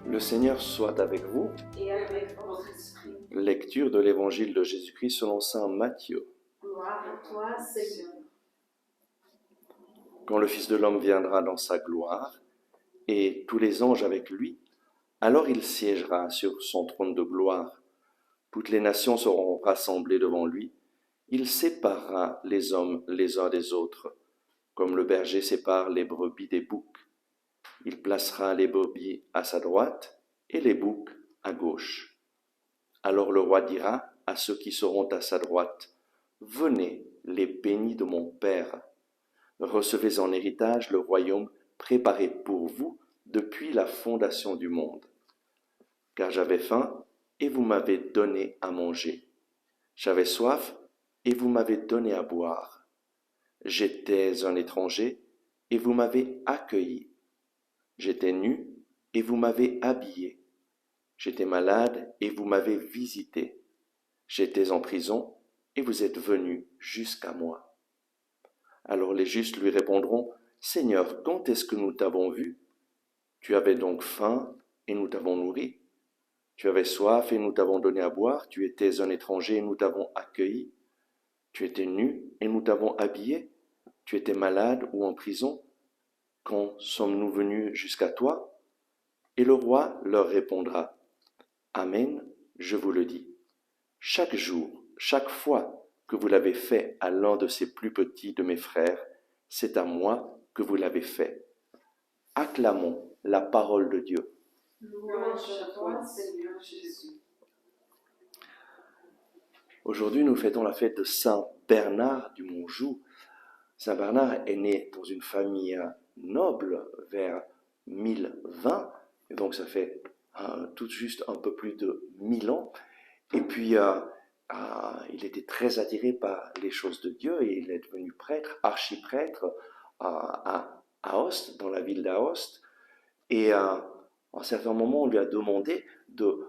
Le Seigneur soit avec vous. Et avec votre esprit. Lecture de l'Évangile de Jésus-Christ selon saint Matthieu. Gloire à toi, Seigneur. Quand le Fils de l'homme viendra dans sa gloire, et tous les anges avec lui, alors il siégera sur son trône de gloire. Toutes les nations seront rassemblées devant lui. Il séparera les hommes les uns des autres, comme le berger sépare les brebis des boucs. Il placera les brebis à sa droite et les boucs à gauche. Alors le roi dira à ceux qui seront à sa droite, « Venez, les bénis de mon Père. Recevez en héritage le royaume préparé pour vous depuis la fondation du monde. Car j'avais faim, et vous m'avez donné à manger. J'avais soif, et vous m'avez donné à boire. J'étais un étranger, et vous m'avez accueilli. J'étais nu, et vous m'avez habillé. J'étais malade, et vous m'avez visité. J'étais en prison, et vous êtes venus jusqu'à moi. » Alors les justes lui répondront, « Seigneur, quand est-ce que nous t'avons vu? Tu avais donc faim, et nous t'avons nourri. Tu avais soif, et nous t'avons donné à boire. Tu étais un étranger, et nous t'avons accueilli. Tu étais nu, et nous t'avons habillé. Tu étais malade ou en prison. Quand sommes-nous venus jusqu'à toi? » Et le roi leur répondra, « Amen, je vous le dis. Chaque jour, chaque fois que vous l'avez fait à l'un de ces plus petits de mes frères, c'est à moi que vous l'avez fait. » Acclamons la parole de Dieu. Louange à toi, Seigneur Jésus. Aujourd'hui, nous fêtons la fête de Saint Bernard du Monjou. Saint Bernard est né dans une famille noble vers 1020, et donc ça fait tout juste un peu plus de 1000 ans. Et puis, il était très attiré par les choses de Dieu et il est devenu prêtre, archiprêtre à Aoste, dans la ville d'Aoste. Et à un certain moment, on lui a demandé de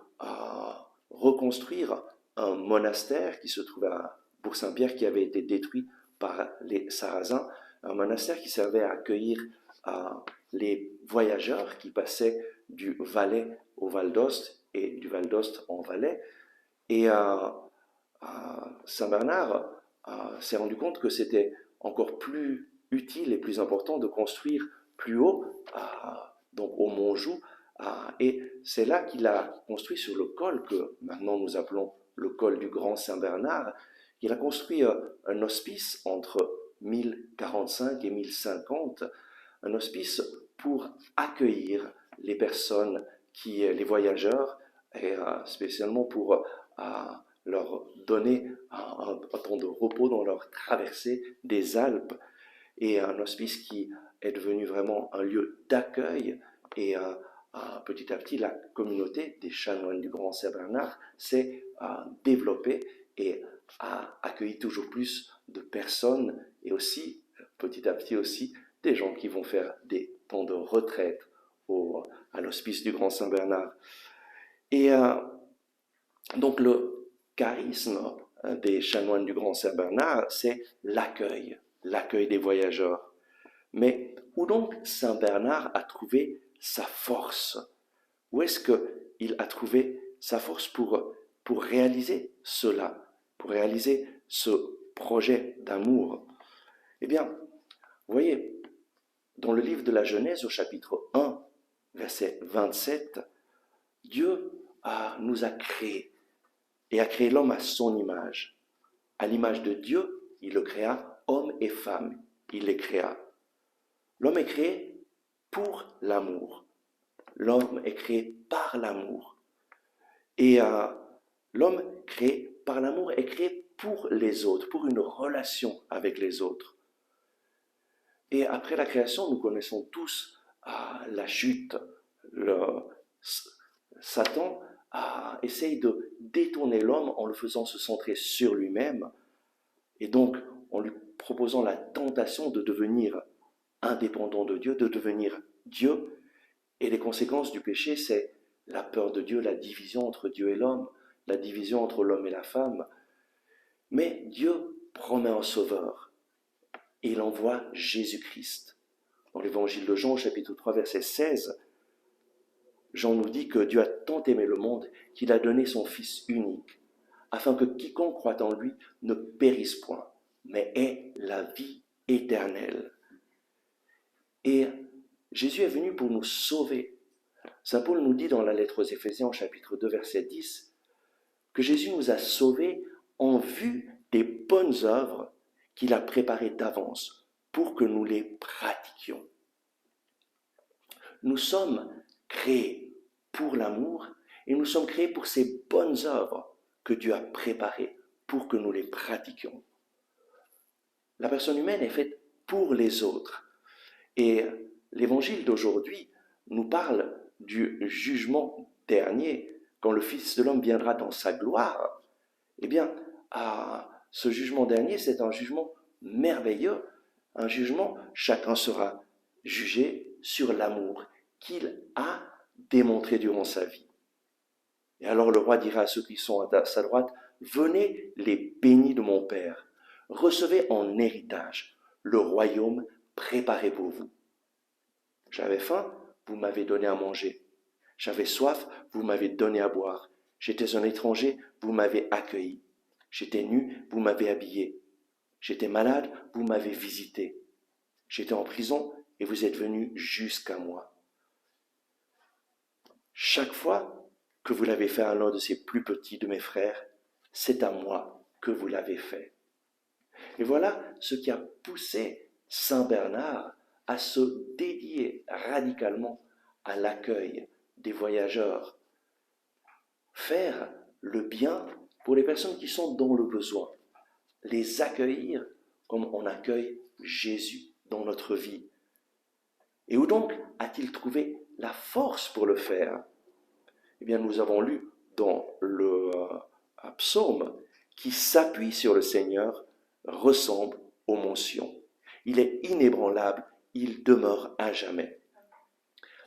reconstruire un monastère qui se trouvait à Bourg-Saint-Pierre, qui avait été détruit par les Sarrasins, un monastère qui servait à accueillir les voyageurs qui passaient du Valais au Val d'Aoste et du Val d'Aoste en Valais. Et Saint Bernard s'est rendu compte que c'était encore plus utile et plus important de construire plus haut, donc au Montjou, et c'est là qu'il a construit sur le col que maintenant nous appelons le col du Grand Saint-Bernard. Il a construit un hospice entre 1045 et 1050, un hospice pour accueillir les personnes, les voyageurs, et spécialement pour leur donner un temps de repos dans leur traversée des Alpes, et un hospice qui est devenu vraiment un lieu d'accueil. Et petit à petit, la communauté des chanoines du Grand Saint-Bernard s'est développée et a accueilli toujours plus de personnes, et aussi, petit à petit aussi, des gens qui vont faire des temps de retraite à l'hospice du Grand Saint-Bernard. Et donc le charisme des chanoines du Grand Saint-Bernard, c'est l'accueil des voyageurs. Mais où donc Saint Bernard a trouvé sa force? Où est-ce qu'il a trouvé sa force pour réaliser cela, pour réaliser ce projet d'amour? Eh bien, vous voyez, dans le livre de la Genèse, au chapitre 1, verset 27, Dieu nous a créés et a créé l'homme à son image. À l'image de Dieu, il le créa, homme et femme, il les créa. L'homme est créé pour l'amour. L'homme est créé par l'amour. Et l'homme créé par l'amour est créé pour les autres, pour une relation avec les autres. Et après la création, nous connaissons tous la chute. Satan essaye de détourner l'homme en le faisant se centrer sur lui-même, et donc en lui proposant la tentation de devenir indépendant de Dieu, de devenir Dieu. Et les conséquences du péché, c'est la peur de Dieu, la division entre Dieu et l'homme, la division entre l'homme et la femme. Mais Dieu promet un sauveur, et il envoie Jésus-Christ. Dans l'évangile de Jean, chapitre 3, verset 16, Jean nous dit que Dieu a tant aimé le monde qu'il a donné son Fils unique, afin que quiconque croit en lui ne périsse point, mais ait la vie éternelle. Et Jésus est venu pour nous sauver. Saint Paul nous dit dans la lettre aux Éphésiens, chapitre 2, verset 10, que Jésus nous a sauvés en vue des bonnes œuvres qu'il a préparées d'avance pour que nous les pratiquions. Nous sommes créés pour l'amour et nous sommes créés pour ces bonnes œuvres que Dieu a préparées pour que nous les pratiquions. La personne humaine est faite pour les autres. Et l'évangile d'aujourd'hui nous parle du jugement dernier, quand le Fils de l'homme viendra dans sa gloire. Eh bien, ce jugement dernier, c'est un jugement merveilleux, un jugement, chacun sera jugé sur l'amour qu'il a démontré durant sa vie. Et alors le roi dira à ceux qui sont à sa droite, « Venez les bénis de mon Père, recevez en héritage le royaume préparé pour vous. J'avais faim, vous m'avez donné à manger. J'avais soif, vous m'avez donné à boire. J'étais un étranger, vous m'avez accueilli. J'étais nu, vous m'avez habillé. J'étais malade, vous m'avez visité. J'étais en prison et vous êtes venus jusqu'à moi. » Chaque fois que vous l'avez fait à l'un de ces plus petits de mes frères, c'est à moi que vous l'avez fait. Et voilà ce qui a poussé Saint Bernard à se dédier radicalement à l'accueil des voyageurs. Faire le bien pour les personnes qui sont dans le besoin. Les accueillir comme on accueille Jésus dans notre vie. Et où donc a-t-il trouvé la force pour le faire? Eh bien, nous avons lu dans le psaume qui s'appuie sur le Seigneur, ressemble au mont Sion. Il est inébranlable, il demeure à jamais.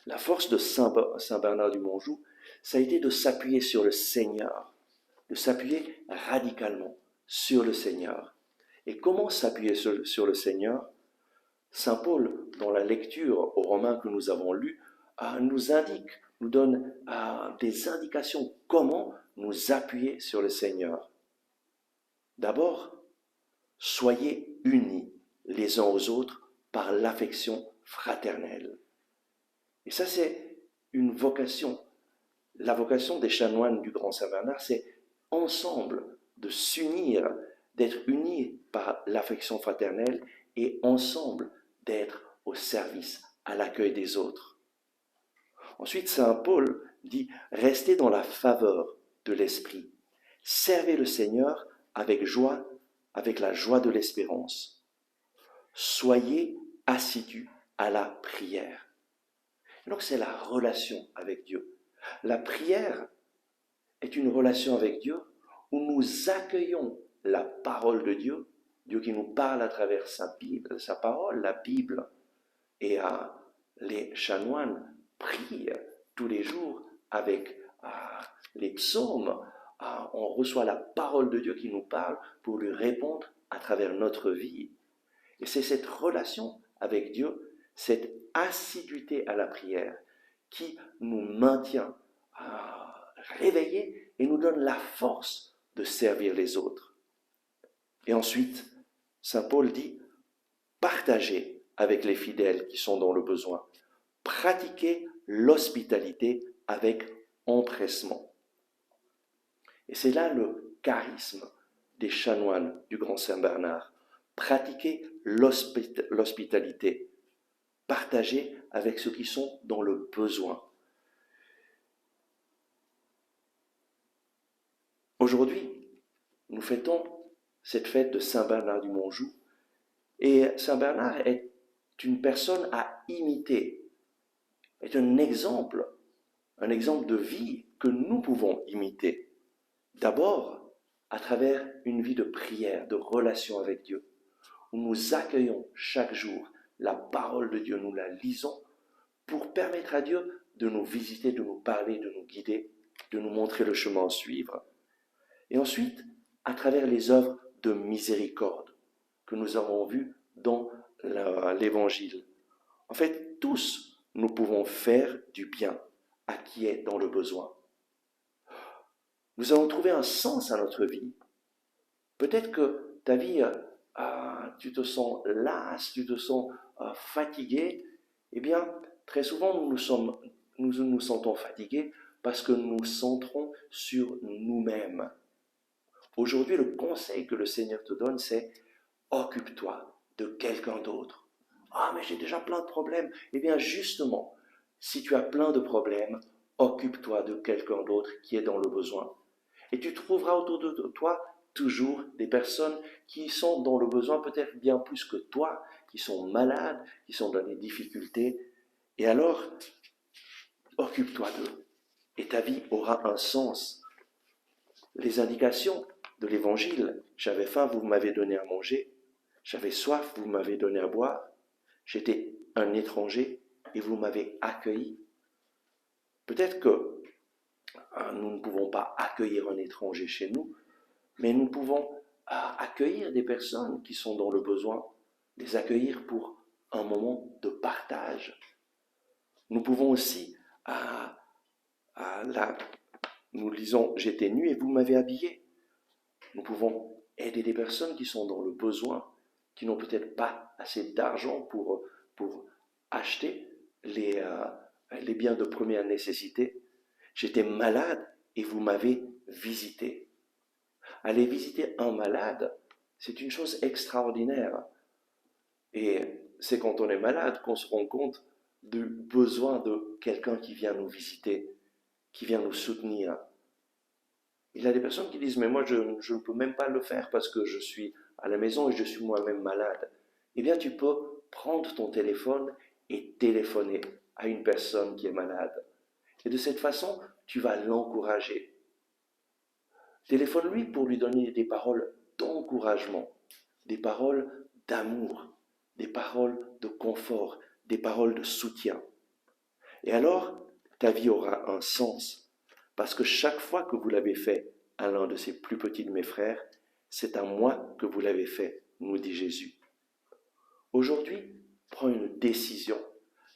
La force de Saint Bernard du Monjou, ça a été de s'appuyer sur le Seigneur, de s'appuyer radicalement sur le Seigneur. Et comment s'appuyer sur le Seigneur? Saint Paul, dans la lecture aux Romains que nous avons lue, nous indique, nous donne des indications comment nous appuyer sur le Seigneur. D'abord, soyez unis les uns aux autres par l'affection fraternelle. Et ça, c'est une vocation. La vocation des chanoines du Grand Saint-Bernard, c'est ensemble de s'unir, d'être unis par l'affection fraternelle et ensemble d'être au service, à l'accueil des autres. Ensuite, Saint Paul dit « Restez dans la faveur de l'Esprit. Servez le Seigneur avec joie, avec la joie de l'espérance. Soyez assidus à la prière. » Donc c'est la relation avec Dieu. La prière est une relation avec Dieu où nous accueillons la parole de Dieu, Dieu qui nous parle à travers sa Bible, sa parole, la Bible. Et les chanoines prient tous les jours avec les psaumes. On reçoit la parole de Dieu qui nous parle pour lui répondre à travers notre vie. Et c'est cette relation avec Dieu, cette assiduité à la prière qui nous maintient réveillés et nous donne la force de servir les autres. Et ensuite, Saint Paul dit, partagez avec les fidèles qui sont dans le besoin. Pratiquez l'hospitalité avec empressement. Et c'est là le charisme des chanoines du Grand Saint-Bernard. Pratiquez l'hospitalité. Partagez avec ceux qui sont dans le besoin. Aujourd'hui, nous fêtons cette fête de Saint Bernard du Monjou. Et Saint Bernard est une personne à imiter, est un exemple de vie que nous pouvons imiter. D'abord, à travers une vie de prière, de relation avec Dieu, où nous accueillons chaque jour la parole de Dieu, nous la lisons pour permettre à Dieu de nous visiter, de nous parler, de nous guider, de nous montrer le chemin à suivre. Et ensuite, à travers les œuvres de miséricorde que nous avons vues dans l'Évangile. En fait, tous, nous pouvons faire du bien à qui est dans le besoin. Nous allons trouver un sens à notre vie. Peut-être que ta vie, tu te sens las, tu te sens fatigué. Eh bien, très souvent, nous nous sentons fatigués parce que nous nous centrons sur nous-mêmes. Aujourd'hui, le conseil que le Seigneur te donne, c'est occupe-toi de quelqu'un d'autre. Ah, mais j'ai déjà plein de problèmes. Eh bien, justement, si tu as plein de problèmes, occupe-toi de quelqu'un d'autre qui est dans le besoin. Et tu trouveras autour de toi toujours des personnes qui sont dans le besoin peut-être bien plus que toi, qui sont malades, qui sont dans des difficultés. Et alors, occupe-toi d'eux. Et ta vie aura un sens. Les indications de l'évangile, j'avais faim, vous m'avez donné à manger. J'avais soif, vous m'avez donné à boire. J'étais un étranger et vous m'avez accueilli. Peut-être que nous ne pouvons pas accueillir un étranger chez nous, mais nous pouvons accueillir des personnes qui sont dans le besoin, les accueillir pour un moment de partage. Nous pouvons aussi, nous lisons « J'étais nu et vous m'avez habillé ». Nous pouvons aider des personnes qui sont dans le besoin, qui n'ont peut-être pas assez d'argent pour acheter les biens de première nécessité. J'étais malade et vous m'avez visité. Aller visiter un malade, c'est une chose extraordinaire. Et c'est quand on est malade qu'on se rend compte du besoin de quelqu'un qui vient nous visiter, qui vient nous soutenir. Il y a des personnes qui disent « mais moi je ne peux même pas le faire parce que je suis à la maison et je suis moi-même malade ». Eh bien tu peux prendre ton téléphone et téléphoner à une personne qui est malade. Et de cette façon, tu vas l'encourager. Téléphone-lui pour lui donner des paroles d'encouragement, des paroles d'amour, des paroles de confort, des paroles de soutien. Et alors, ta vie aura un sens. Parce que chaque fois que vous l'avez fait à l'un de ces plus petits de mes frères, c'est à moi que vous l'avez fait, nous dit Jésus. Aujourd'hui, prends une décision.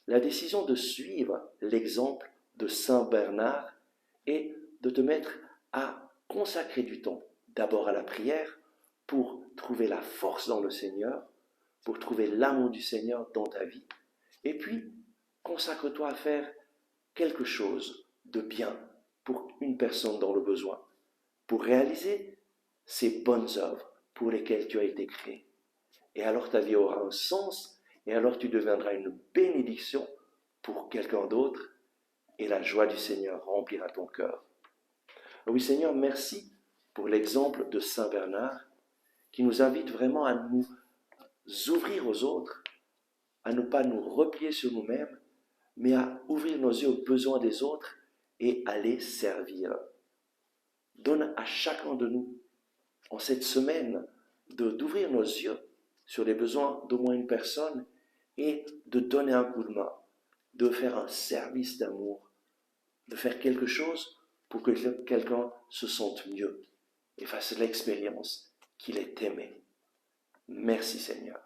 La décision de suivre l'exemple de Saint Bernard et de te mettre à consacrer du temps, d'abord à la prière, pour trouver la force dans le Seigneur, pour trouver l'amour du Seigneur dans ta vie. Et puis, consacre-toi à faire quelque chose de bien pour une personne dans le besoin, pour réaliser ces bonnes œuvres pour lesquelles tu as été créé. Et alors ta vie aura un sens, et alors tu deviendras une bénédiction pour quelqu'un d'autre, et la joie du Seigneur remplira ton cœur. Oui Seigneur, merci pour l'exemple de Saint Bernard, qui nous invite vraiment à nous ouvrir aux autres, à ne pas nous replier sur nous-mêmes, mais à ouvrir nos yeux aux besoins des autres et à les servir. Donne à chacun de nous, en cette semaine, d'ouvrir nos yeux sur les besoins d'au moins une personne et de donner un coup de main, de faire un service d'amour, de faire quelque chose pour que quelqu'un se sente mieux et fasse l'expérience qu'il est aimé. Merci Seigneur.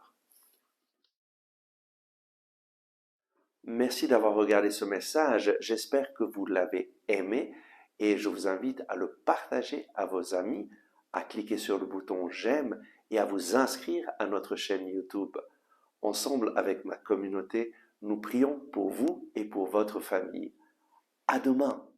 Merci d'avoir regardé ce message. J'espère que vous l'avez aimé et je vous invite à le partager à vos amis, à cliquer sur le bouton j'aime et à vous inscrire à notre chaîne YouTube. Ensemble avec ma communauté, nous prions pour vous et pour votre famille. À demain!